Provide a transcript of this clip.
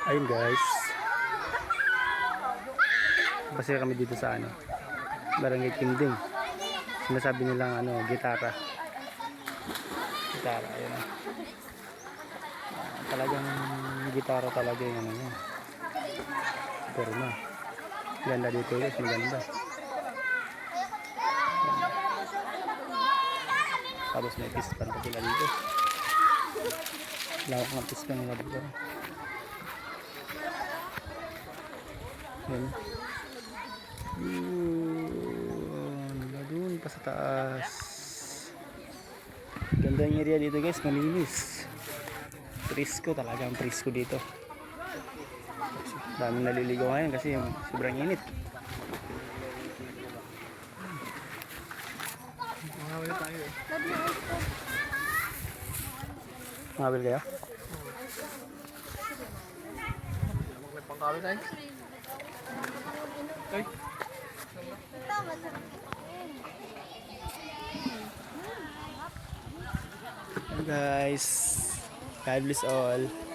Ayun guys. Kasi kami dito sa Barangay Kinding. Sinasabi nilang gitara. Gitara, ayun. Talagang gitara talaga yung niya. Forma. Ganda dito guys, maganda. Tapos may pispan pa sila dito. Lawak ng pispan nila dito. Yan. Doon pa sa taas. Ganda yung area dito guys, malinis. Presko, talagang presko dito. Daming naliligaw ngayon kasi sobrang init. Mangawin tayo eh. Mabili kayo? May pangkawin tayo. Okay. Hey guys, God bless all.